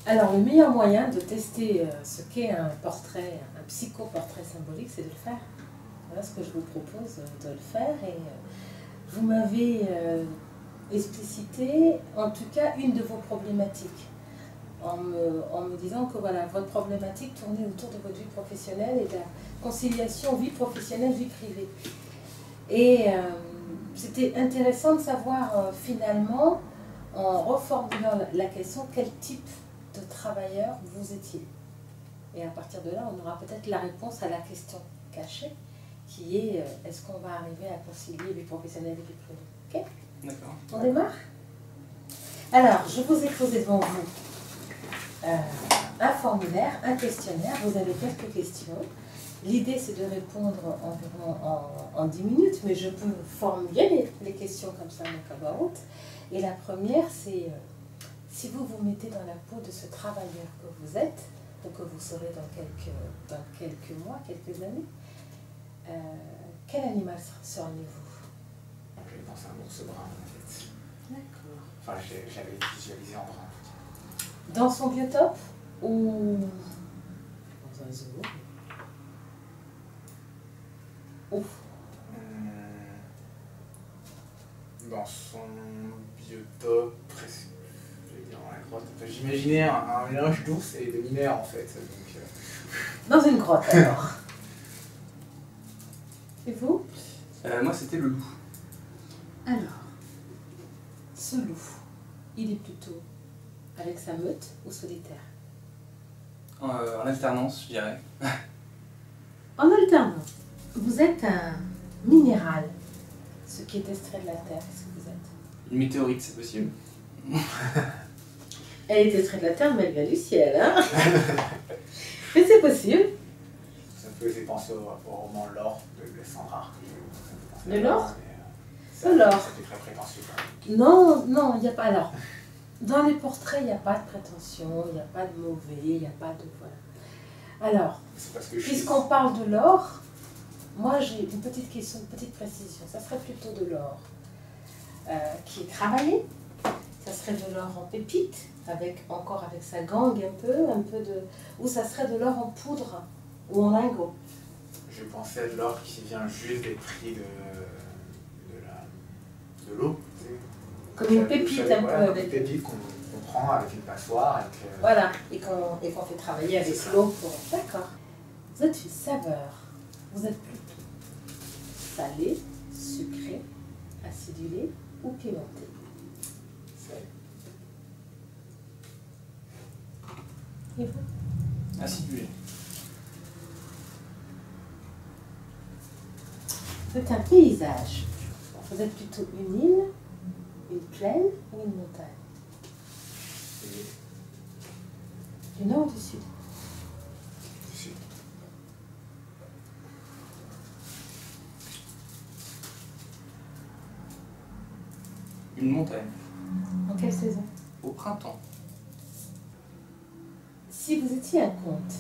Alors, le meilleur moyen de tester ce qu'est un portrait, un psychoportrait symbolique, c'est de le faire. Voilà ce que je vous propose de le faire. Et vous m'avez explicité, en tout cas, une de vos problématiques, en me disant que voilà, votre problématique tournait autour de votre vie professionnelle et de la conciliation vie professionnelle, vie privée. Et c'était intéressant de savoir finalement, en reformulant la question, quel type de travailleur vous étiez. Et à partir de là, on aura peut-être la réponse à la question cachée, qui est est-ce qu'on va arriver à concilier vie professionnelle et vie privée? Ok? D'accord. On démarre? Alors, je vous ai posé devant vous un formulaire, un questionnaire. Vous avez quelques questions. L'idée, c'est de répondre environ en 10 minutes, mais je peux formuler les questions comme ça, donc à voix haute. Et la première, c'est si vous vous mettez dans la peau de ce travailleur que vous êtes, ou que vous serez dans quelques mois, quelques années, quel animal seriez-vous? Je vais penser à un ours brun, en fait. D'accord. Enfin, j'avais visualisé en brun. Dans son biotope ou dans un zoo? Ouf. Dans son biotope, presque, je vais dire dans la grotte. Enfin, j'imaginais un mélange d'ours et de mineurs en fait. Donc, Dans une grotte alors. Et vous? moi c'était le loup. Alors, ce loup, il est plutôt avec sa meute ou solitaire? En alternance, je dirais. En alternance. Vous êtes un minéral, ce qui est extrait de la Terre. Qu'est-ce que vous êtes? Une météorite, c'est possible. Elle est extraite de la Terre, mais elle vient du ciel, hein. Mais c'est possible. Ça me faisait penser au roman L'or de Sandra. De l'or? De l'or. C'était très prétentieux quand même. Non, non, il n'y a pas. Alors, dans les portraits, il n'y a pas de prétention, il n'y a pas de mauvais, il n'y a pas de. Voilà. Alors, puisqu'on parle de l'or, moi j'ai une petite question, une petite précision. Ça serait plutôt de l'or qui est travaillé. Ça serait de l'or en pépite, encore avec sa gangue un peu de. Ou ça serait de l'or en poudre ou en lingot. Je pensais à de l'or qui vient juste des prix de l'eau. Comme une pépite un peu. Avec une pépite qu'on prend avec une passoire. Voilà, et qu'on fait travailler avec l'eau pour. D'accord. Vous êtes une saveur. Vous êtes plutôt salé, sucré, acidulé ou pimenté? Et vous? Acidulé. Vous êtes un paysage. Vous êtes plutôt une île, une plaine ou une montagne? Du nord ou du sud? Du sud. Une montagne. En quelle saison? Au printemps. Si vous étiez un conte,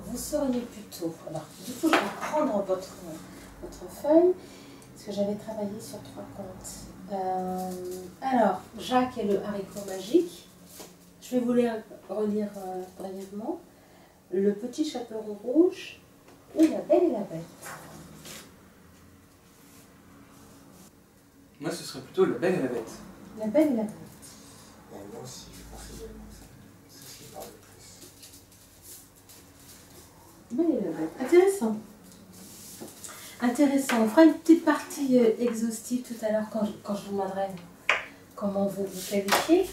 vous seriez plutôt... Alors, du coup, je vais prendre votre feuille, parce que j'avais travaillé sur 3 contes. Alors, Jacques et le haricot magique. Je vais vous les relire brièvement. Le petit chaperon rouge ou La Belle et la Bête. Moi, ce serait plutôt La Belle et la Bête. La Belle et la Bête. Moi aussi, je pense également ça. C'est ce qui me parle le plus. Belle et la Bête. Intéressant. Intéressant. On fera une petite partie exhaustive tout à l'heure quand je vous demanderai comment vous vous qualifiez.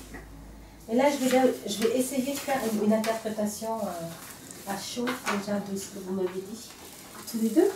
Et là, je vais essayer de faire une interprétation à chaud déjà de ce que vous m'avez dit tous les deux.